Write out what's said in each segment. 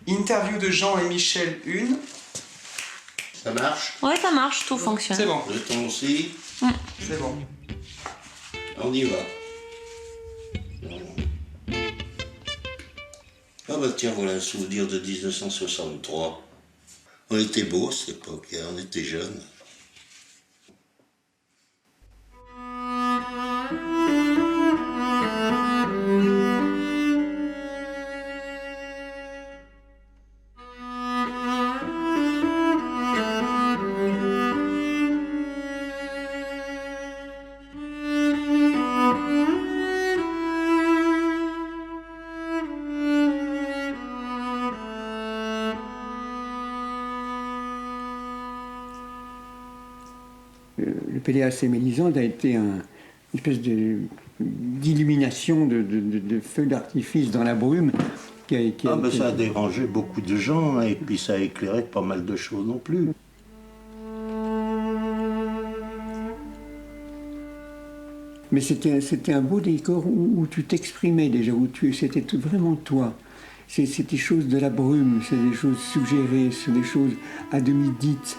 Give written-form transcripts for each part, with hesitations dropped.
Interview de Jean et Michel, une. Ça marche? Ouais, ça marche, tout fonctionne. C'est bon. Le ton aussi? C'est bon. On y va. Ah bah tiens, voilà un souvenir de 1963. On était beaux à cette époque, hein, on était jeunes. Le Péléas et Mélisande a été une espèce d'illumination de feux d'artifice dans la brume Ça a dérangé beaucoup de gens, hein, et puis ça a éclairé pas mal de choses non plus. Mais c'était un beau décor où tu t'exprimais déjà, c'était vraiment toi. C'est des choses de la brume, c'est des choses suggérées, c'est des choses à demi dites.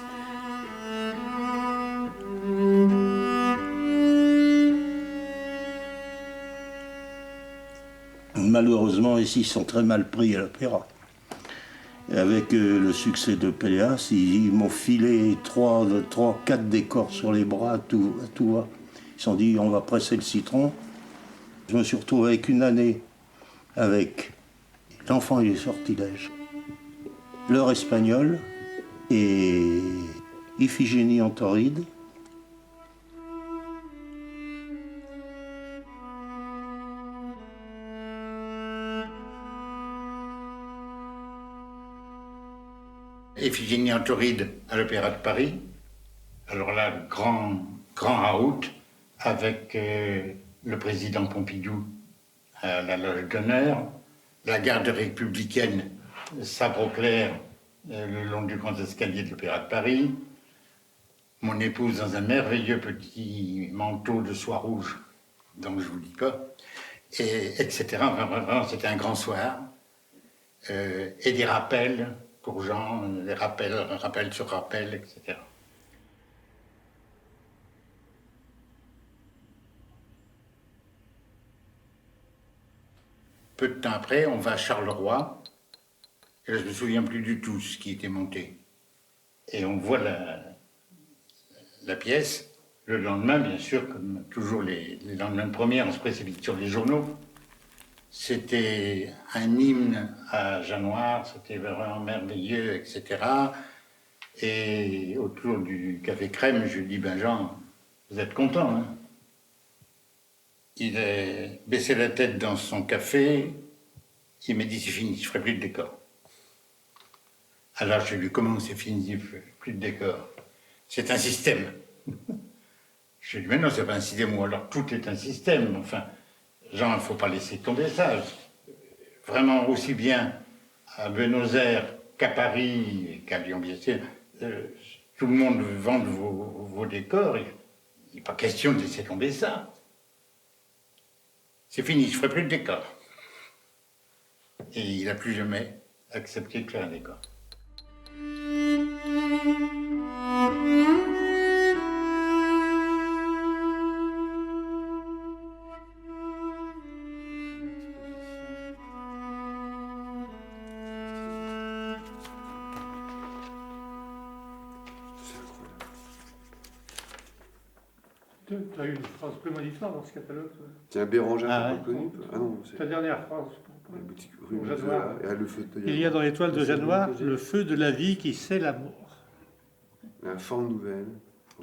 Malheureusement, ici, ils sont très mal pris à l'opéra. Et avec le succès de Péléas, ils m'ont filé 4 décors sur les bras, à tout va. Ils se sont dit, on va presser le citron. Je me suis retrouvé avec une année avec L'Enfant et les Sortilèges, L'Heure espagnole et Iphigénie en Tauride. Iphigénie en Tauride à l'Opéra de Paris. Alors là, grand raout avec le président Pompidou à la loge d'honneur, la garde républicaine sabre au clair le long du grand escalier de l'Opéra de Paris, mon épouse dans un merveilleux petit manteau de soie rouge, donc je vous dis pas, etc. Vraiment, c'était un grand soir. Et des rappels pour Jean, des rappels sur rappels, etc. Peu de temps après, on va à Charleroi, et là, je ne me souviens plus du tout ce qui était monté. Et on voit la pièce. Le lendemain, bien sûr, comme toujours les lendemains de première, on se précipite sur les journaux. C'était un hymne à Jeanne Noir, c'était vraiment merveilleux, etc. Et autour du café crème, je lui dis, ben Jean, vous êtes content, hein? Il a baissé la tête dans son café, il m'a dit, c'est fini, je ne ferai plus de décor. Alors je lui ai dit, comment c'est fini, je ne ferai plus de décor? C'est un système. Je lui ai dit, mais non, c'est pas un système, ou alors tout est un système, enfin... Jean, il ne faut pas laisser tomber ça. Vraiment, aussi bien à Buenos Aires qu'à Paris et qu'à Lyon, bien sûr, tout le monde vend vos décors. Il n'est pas question de laisser tomber ça. C'est fini, je ne ferai plus de décor. Et il n'a plus jamais accepté de faire un décor. Tu as eu une phrase prémonitoire dans ce catalogue, toi? C'est un Bérangère Ah ouais. connu. Ah non, c'est Ta dernière phrase. la boutique rue Jeanne Musée, Noir. et le feu de Il y a dans l'étoile de Jeanne Noir le feu de la vie qui sait la mort. Un forme nouvelle.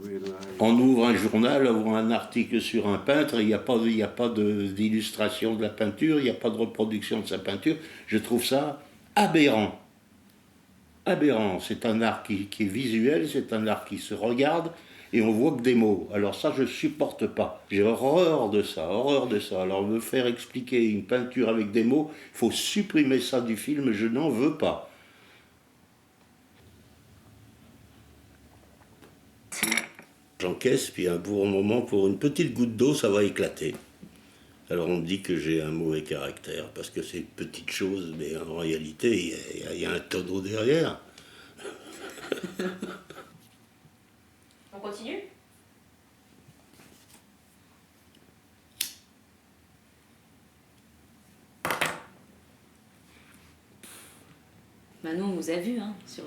Rue Édouard. On ouvre un journal, on voit un article sur un peintre, il n'y a pas d'illustration de la peinture, il n'y a pas de reproduction de sa peinture. Je trouve ça aberrant. Aberrant. C'est un art qui est visuel, c'est un art qui se regarde, et on voit que des mots. Alors ça, je supporte pas. J'ai horreur de ça, horreur de ça. Alors me faire expliquer une peinture avec des mots, il faut supprimer ça du film, je n'en veux pas. J'encaisse, puis pour un moment, pour une petite goutte d'eau, ça va éclater. Alors on me dit que j'ai un mauvais caractère, parce que c'est une petite chose, mais en réalité, il y a un tonneau derrière. On continue? Manon, on vous a vu, hein, sur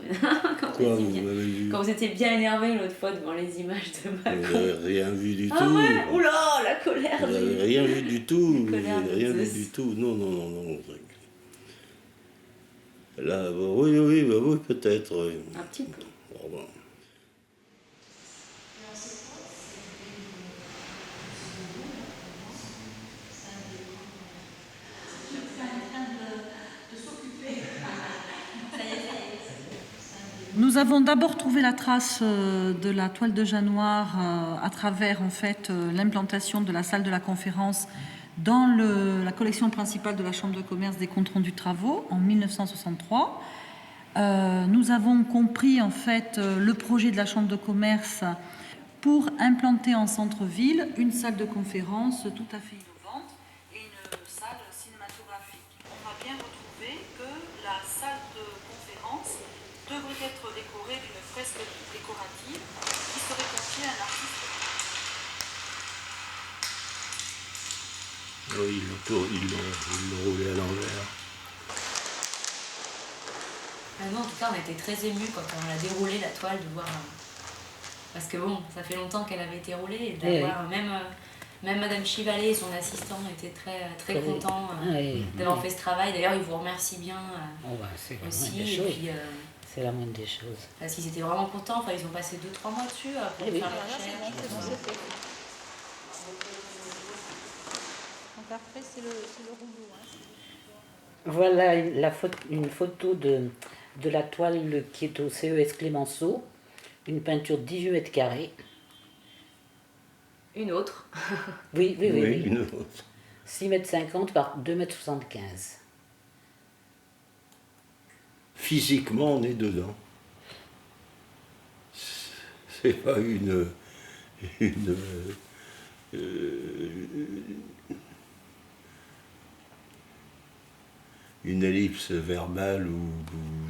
quand, Quoi, vous vous étiez bien... m'avez vu? quand vous étiez bien énervé l'autre fois devant les images de Vous Macron. n'avez rien vu du Ah tout. ouais? Oula, la colère Vous n'avez du... rien vu du tout. Vous Colère n'avez de rien vu Zeus. du tout. Non, non, non, non. Là, oui, oui, bah oui, peut-être. Oui. Un petit peu. Bon, bon. Nous avons d'abord trouvé la trace de la toile de Janoire à travers en fait l'implantation de la salle de la conférence dans la collection principale de la Chambre de commerce des comptes rendus travaux en 1963. Nous avons compris en fait le projet de la Chambre de commerce pour implanter en centre-ville une salle de conférence tout à fait innovante et une salle cinématographique. On va bien retrouver que la salle de conférence devrait être décorée d'une fresque décorative qui serait confiée à un artiste. Oui, ils l'ont roulé à l'envers. Nous, en tout cas, on a été très émus quand on a déroulé la toile, de voir... Parce que bon, ça fait longtemps qu'elle avait été roulée, et d'avoir même Madame Chivalet et son assistant étaient très contents d'avoir fait ce travail. D'ailleurs, ils vous remercient bien c'est la aussi. moindre des Et choses. puis, C'est la moindre des choses. parce qu'ils étaient vraiment contents. Enfin, ils ont passé 2-3 mois dessus pour faire la recherche. Donc après, c'est le rouleau. Voilà une photo de la toile qui est au CES Clémenceau, une peinture de 18 mètres carrés. Une autre. Oui. Une autre. 6,50 mètres par 2,75 mètres. Physiquement, on est dedans. C'est pas une ellipse verbale ou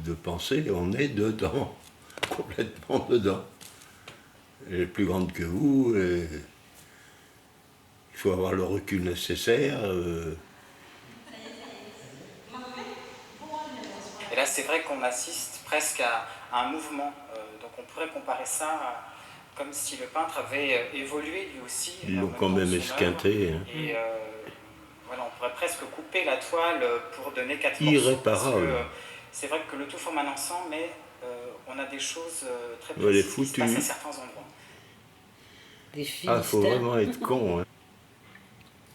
de pensée, on est dedans, complètement dedans. Elle est plus grande que vous, et il faut avoir le recul nécessaire. Et là, c'est vrai qu'on assiste presque à un mouvement. Donc on pourrait comparer ça comme si le peintre avait évolué lui aussi. Ils l'ont quand même esquinté. Hein. Et voilà, on pourrait presque couper la toile pour donner 4 morceaux. Irréparable. C'est vrai que le tout forme un ensemble, mais on a des choses très Elle est précises qui se foutue. passent à certains endroits. Des fils. Ah, faut vraiment être con. Hein.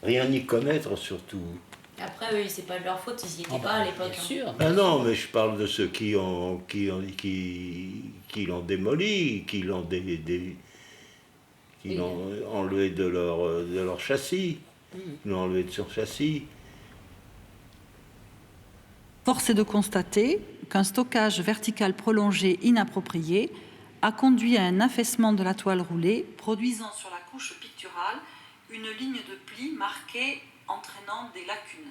Rien y connaître surtout. Après, eux, c'est pas de leur faute, ils n'y étaient pas à l'époque. Bien sûr. Ah non, mais je parle de ceux qui l'ont démoli, qui l'ont enlevé de leur châssis, qui l'ont enlevé de son châssis. Force est de constater qu'un stockage vertical prolongé inapproprié a conduit à un affaissement de la toile roulée, produisant sur la couche picturale une ligne de pli marquée entraînant des lacunes.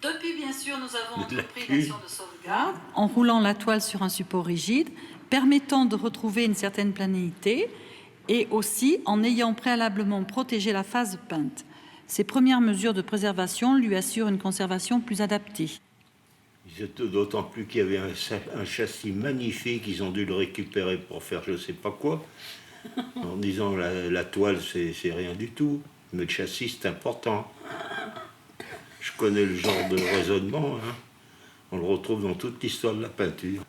Depuis, bien sûr, nous avons entrepris une action de sauvegarde en roulant la toile sur un support rigide, permettant de retrouver une certaine planéité et aussi en ayant préalablement protégé la phase peinte. Ces premières mesures de préservation lui assurent une conservation plus adaptée. D'autant plus qu'il y avait un châssis magnifique, ils ont dû le récupérer pour faire je sais pas quoi, en disant la toile c'est rien du tout, mais le châssis c'est important. Je connais le genre de raisonnement, hein. On le retrouve dans toute l'histoire de la peinture.